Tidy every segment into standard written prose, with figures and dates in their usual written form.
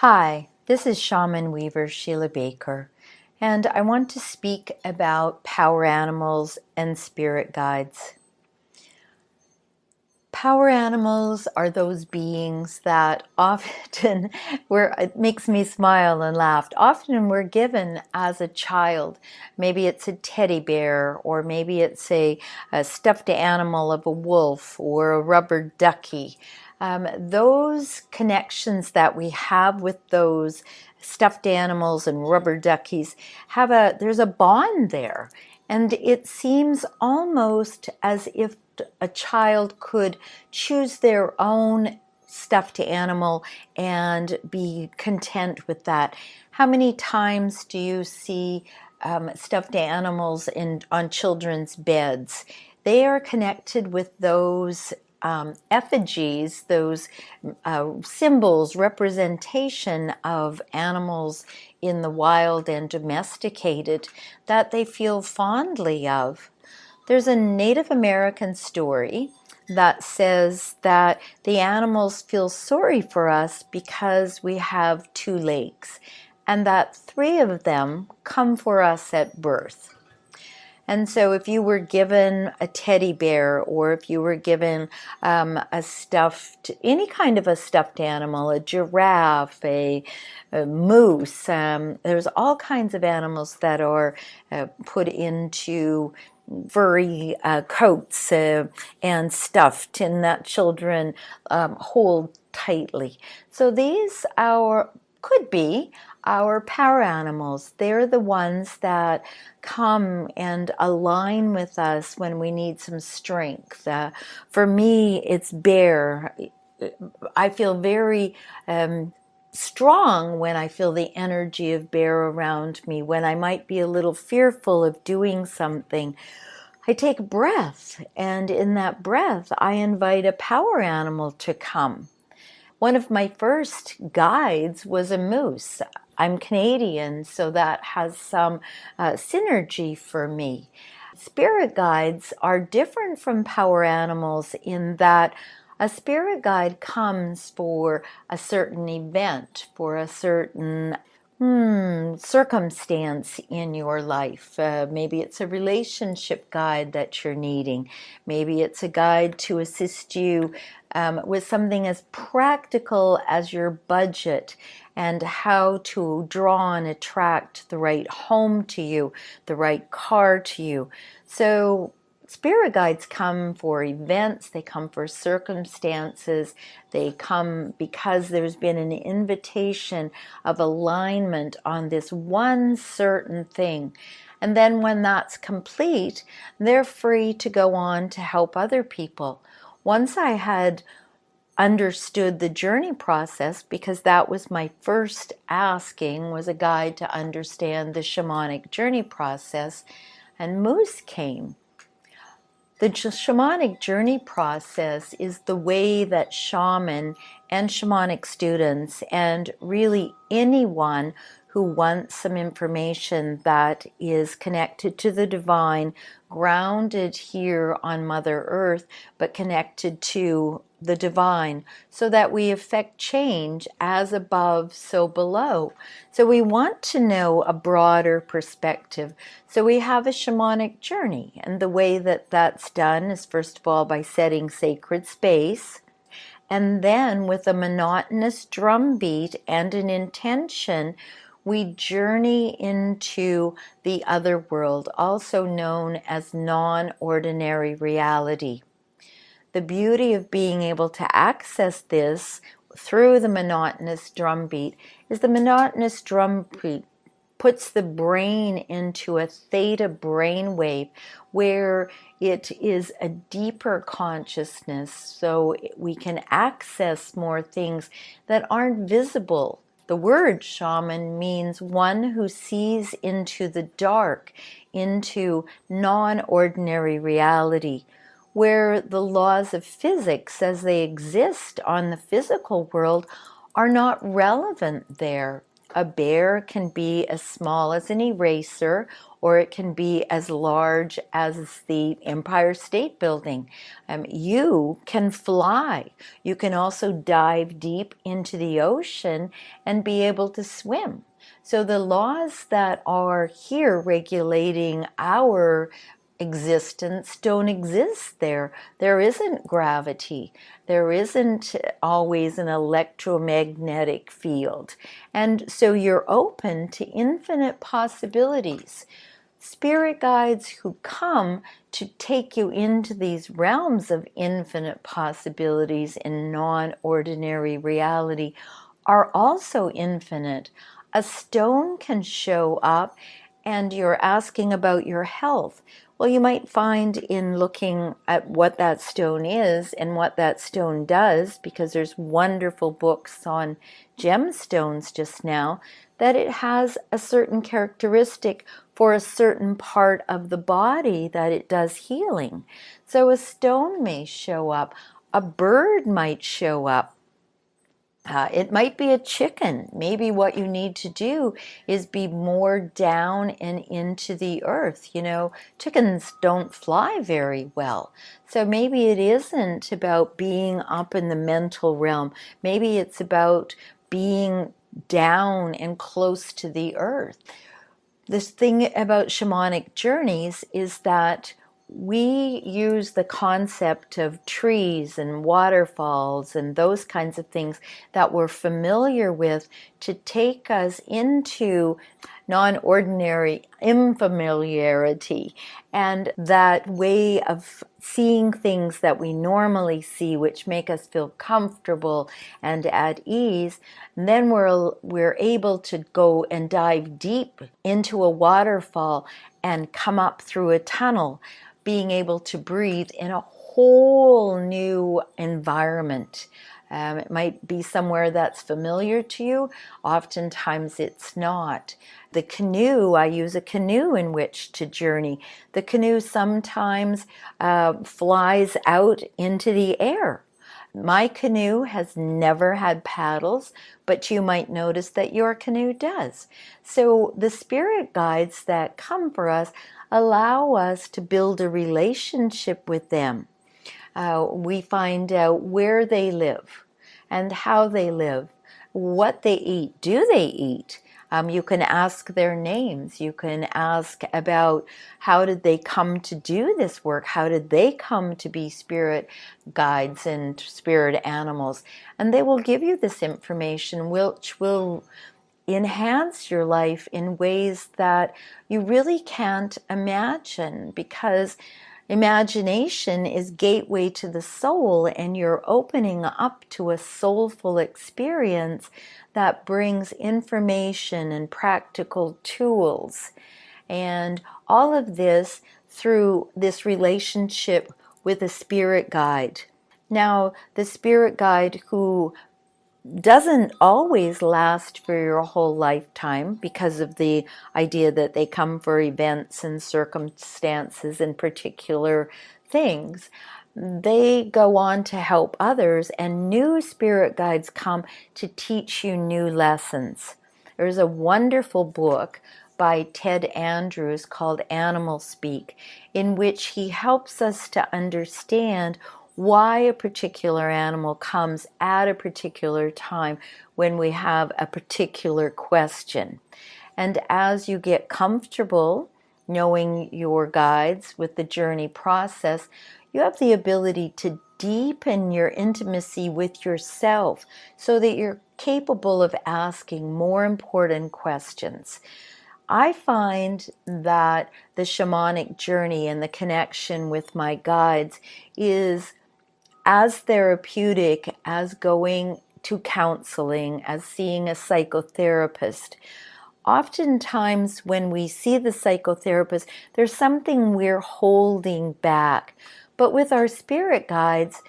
Hi, this is Shaman Weaver Sheila Baker, and I want to speak about power animals and spirit guides. Power animals are those beings that often it makes me smile and laugh. Often we're given as a child. Maybe it's a teddy bear, or maybe it's a stuffed animal of a wolf or a rubber ducky. Those connections that we have with those stuffed animals and rubber duckies there's a bond there. And it seems almost as if a child could choose their own stuffed animal and be content with that. How many times do you see stuffed animals on children's beds? They are connected with those effigies, those symbols, representation of animals in the wild and domesticated that they feel fondly of. There's a Native American story that says that the animals feel sorry for us because we have two legs, and that three of them come for us at birth. And so if you were given a teddy bear, or if you were given any kind of a stuffed animal, a giraffe, a moose, there's all kinds of animals that are put into furry coats and stuffed, and that children hold tightly. So these could be our power animals. They're the ones that come and align with us when we need some strength. For me, it's bear. I feel very strong when I feel the energy of bear around me. When I might be a little fearful of doing something, I take a breath, and in that breath, I invite a power animal to come. One of my first guides was a moose. I'm Canadian, so that has some synergy for me. Spirit guides are different from power animals in that a spirit guide comes for a certain event, for a certain circumstance in your life. Maybe it's a relationship guide that you're needing. Maybe it's a guide to assist you with something as practical as your budget and how to draw and attract the right home to you, the right car to you. So spirit guides come for events, they come for circumstances, they come because there's been an invitation of alignment on this one certain thing. And then when that's complete, they're free to go on to help other people. Once I had understood the journey process, because that was my first asking, was a guide to understand the shamanic journey process, and Moose came. The shamanic journey process is the way that shaman and shamanic students, and really anyone who wants some information that is connected to the divine, grounded here on Mother Earth, but connected to the divine, so that we affect change as above, so below. So we want to know a broader perspective. So we have a shamanic journey, and the way that that's done is first of all by setting sacred space, and then with a monotonous drum beat and an intention, we journey into the other world, also known as non-ordinary reality. The beauty of being able to access this through the monotonous drum beat is the monotonous drum beat puts the brain into a theta brainwave where it is a deeper consciousness, so we can access more things that aren't visible. The word shaman means one who sees into the dark, into non-ordinary reality, where the laws of physics as they exist on the physical world are not relevant there. A bear can be as small as an eraser or it can be as large as the Empire State Building. You can fly. You can also dive deep into the ocean and be able to swim. So the laws that are here regulating our existence don't exist there. There isn't gravity. There isn't always an electromagnetic field. And so you're open to infinite possibilities. Spirit guides who come to take you into these realms of infinite possibilities in non-ordinary reality are also infinite. A stone can show up and you're asking about your health. Well, you might find in looking at what that stone is and what that stone does, because there's wonderful books on gemstones just now, that it has a certain characteristic for a certain part of the body that it does healing. So a stone may show up, a bird might show up. It might be a chicken. Maybe what you need to do is be more down and into the earth. You know, chickens don't fly very well. So maybe it isn't about being up in the mental realm. Maybe it's about being down and close to the earth. This thing about shamanic journeys is that we use the concept of trees and waterfalls and those kinds of things that we're familiar with to take us into non-ordinary unfamiliarity, and that way of seeing things that we normally see, which make us feel comfortable and at ease. And then we're able to go and dive deep into a waterfall and come up through a tunnel, being able to breathe in a whole new environment. It might be somewhere that's familiar to you. Oftentimes it's not. The canoe, I use a canoe in which to journey. The canoe sometimes flies out into the air. My canoe has never had paddles, but you might notice that your canoe does. So the spirit guides that come for us allow us to build a relationship with them. We find out where they live and how they live, what they eat. Do they eat? You can ask their names. You can ask about how did they come to do this work? How did they come to be spirit guides and spirit animals? And they will give you this information, which will enhance your life in ways that you really can't imagine, because imagination is gateway to the soul, and you're opening up to a soulful experience that brings information and practical tools. And all of this through this relationship with a spirit guide. Now, the spirit guide who doesn't always last for your whole lifetime, because of the idea that they come for events and circumstances and particular things. They go on to help others, and new spirit guides come to teach you new lessons. There's a wonderful book by Ted Andrews called Animal Speak, in which he helps us to understand why a particular animal comes at a particular time when we have a particular question. And as you get comfortable knowing your guides with the journey process, you have the ability to deepen your intimacy with yourself so that you're capable of asking more important questions. I find that the shamanic journey and the connection with my guides is as therapeutic as going to counseling, as seeing a psychotherapist. Oftentimes when we see the psychotherapist, there's something we're holding back. But with our spirit guides,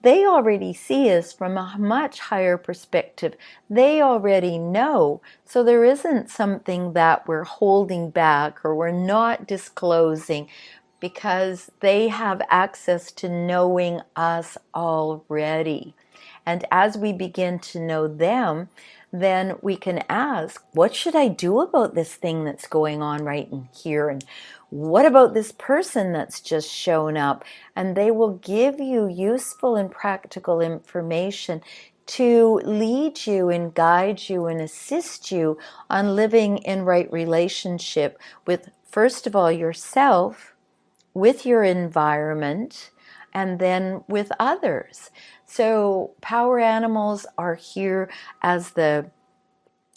they already see us from a much higher perspective. They already know. So there isn't something that we're holding back or we're not disclosing, because they have access to knowing us already. And as we begin to know them, then we can ask, what should I do about this thing that's going on right in here? And what about this person that's just shown up? And they will give you useful and practical information to lead you and guide you and assist you on living in right relationship with, first of all, yourself, with your environment, and then with others. So power animals are here as the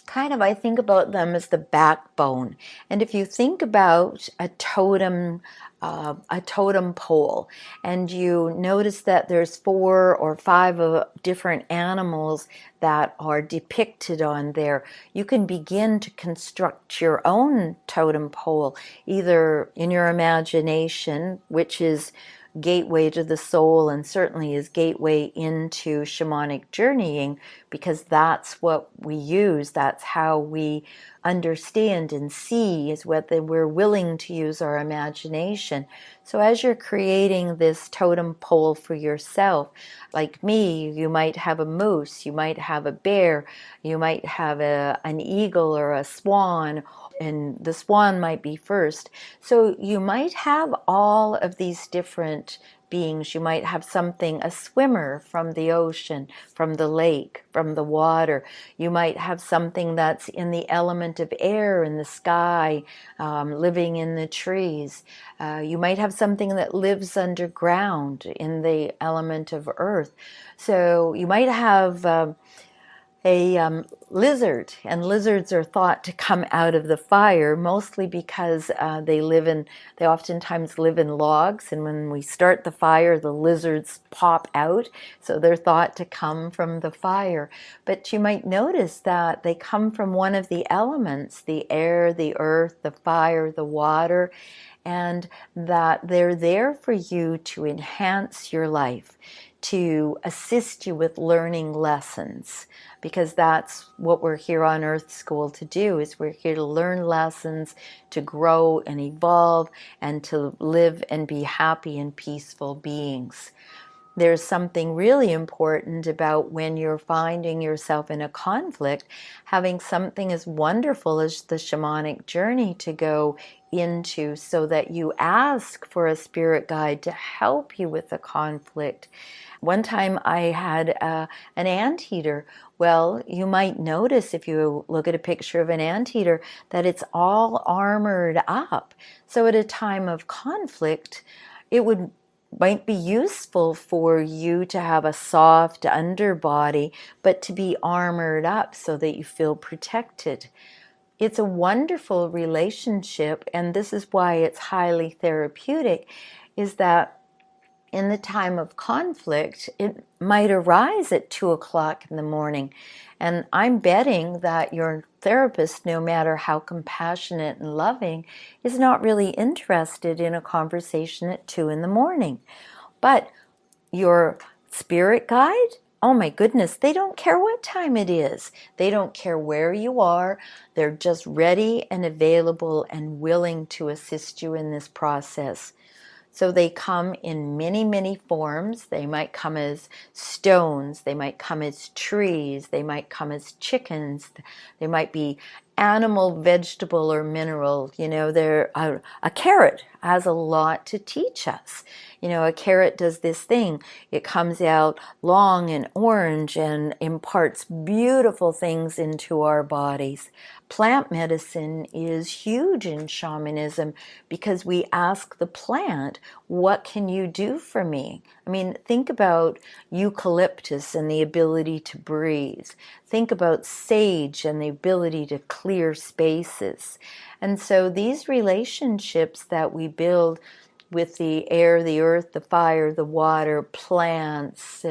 kind of, I think about them as the backbone. And if you think about a totem pole, and you notice that there's 4 or 5 different animals that are depicted on there, you can begin to construct your own totem pole, either in your imagination, which is gateway to the soul and certainly is gateway into shamanic journeying, because that's what we use, that's how we understand and see, is what we're willing to use our imagination. So as you're creating this totem pole for yourself, like me, you might have a moose, you might have a bear, you might have an eagle or a swan, and the swan might be first. So you might have all of these different beings. You might have something, a swimmer from the ocean, from the lake, from the water. You might have something that's in the element of air, in the sky, living in the trees. You might have something that lives underground in the element of earth. So you might have a lizard, and lizards are thought to come out of the fire mostly because they oftentimes live in logs, and when we start the fire, the lizards pop out, so they're thought to come from the fire. But you might notice that they come from one of the elements, the air, the earth, the fire, the water, and that they're there for you to enhance your life, to assist you with learning lessons, because that's what we're here on Earth School to do, is we're here to learn lessons, to grow and evolve, and to live and be happy and peaceful beings. There's something really important about when you're finding yourself in a conflict, having something as wonderful as the shamanic journey to go into, so that you ask for a spirit guide to help you with the conflict. One time I had an anteater. Well, you might notice if you look at a picture of an anteater that it's all armored up. So at a time of conflict, it might be useful for you to have a soft underbody, but to be armored up so that you feel protected. It's a wonderful relationship, and this is why it's highly therapeutic, is that in the time of conflict, it might arise at 2 o'clock in the morning. And I'm betting that your therapist, no matter how compassionate and loving, is not really interested in a conversation at 2 in the morning. But your spirit guide, oh my goodness, they don't care what time it is. They don't care where you are. They're just ready and available and willing to assist you in this process. So they come in many, many forms. They might come as stones. They might come as trees. They might come as chickens. They might be animal, vegetable, or mineral. You know, a carrot has a lot to teach us. You know, a carrot does this thing. It comes out long and orange and imparts beautiful things into our bodies. Plant medicine is huge in shamanism because we ask the plant, what can you do for me? I mean, think about eucalyptus and the ability to breathe. Think about sage and the ability to clear spaces. And so these relationships that we build with the air, the earth, the fire, the water, plants,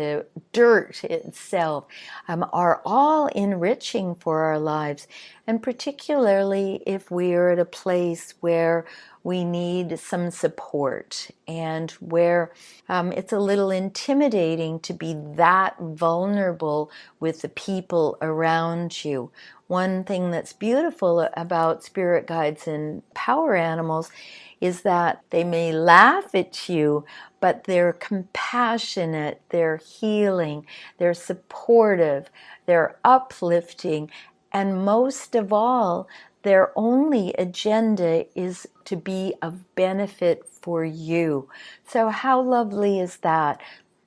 dirt itself, are all enriching for our lives. And particularly if we are at a place where we need some support, and where it's a little intimidating to be that vulnerable with the people around you. One thing that's beautiful about spirit guides and power animals is that they may laugh at you, but they're compassionate, they're healing, they're supportive, they're uplifting, and most of all, their only agenda is to be of benefit for you. So how lovely is that?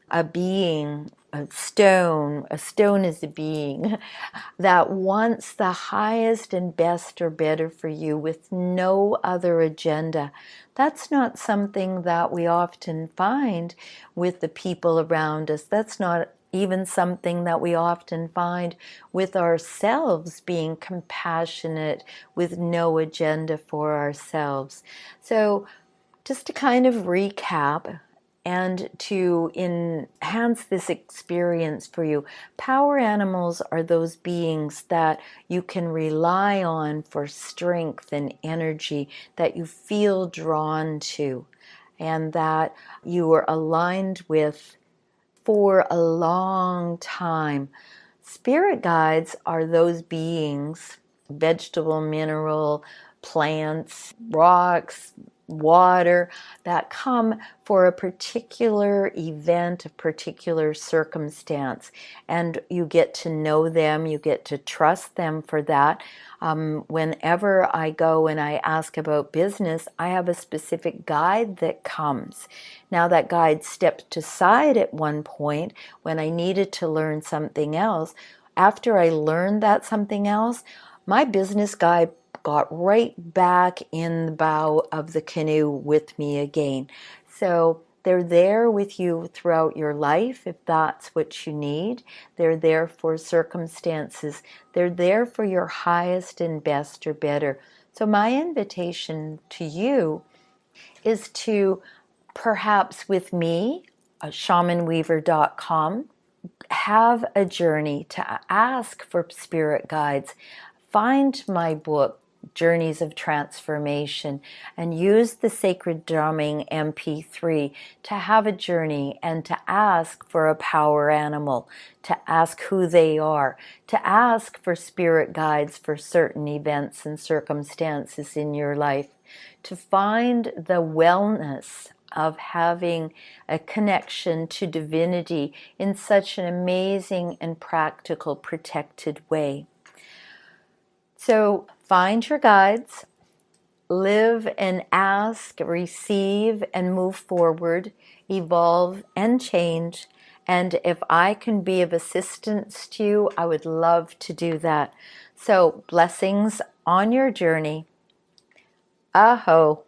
A being, a stone is a being that wants the highest and best or better for you with no other agenda. That's not something that we often find with the people around us. That's not even something that we often find with ourselves, being compassionate with no agenda for ourselves. So just to kind of recap, and to enhance this experience for you, power animals are those beings that you can rely on for strength and energy, that you feel drawn to, and that you are aligned with for a long time. Spirit guides are those beings, vegetable, mineral, plants, rocks, water, that come for a particular event, a particular circumstance, and you get to know them, you get to trust them for that. Whenever I go and I ask about business, I have a specific guide that comes. Now that guide stepped aside at one point when I needed to learn something else. After I learned that something else, my business guide got right back in the bow of the canoe with me again. So they're there with you throughout your life if that's what you need. They're there for circumstances. They're there for your highest and best or better. So my invitation to you is to, perhaps with me, shamanweaver.com, have a journey to ask for spirit guides. Find my book, Journeys of Transformation, and use the Sacred Drumming MP3 to have a journey and to ask for a power animal, to ask who they are, to ask for spirit guides for certain events and circumstances in your life, to find the wellness of having a connection to divinity in such an amazing and practical, protected way. So find your guides, live and ask, receive and move forward, evolve and change. And if I can be of assistance to you, I would love to do that. So blessings on your journey. Aho.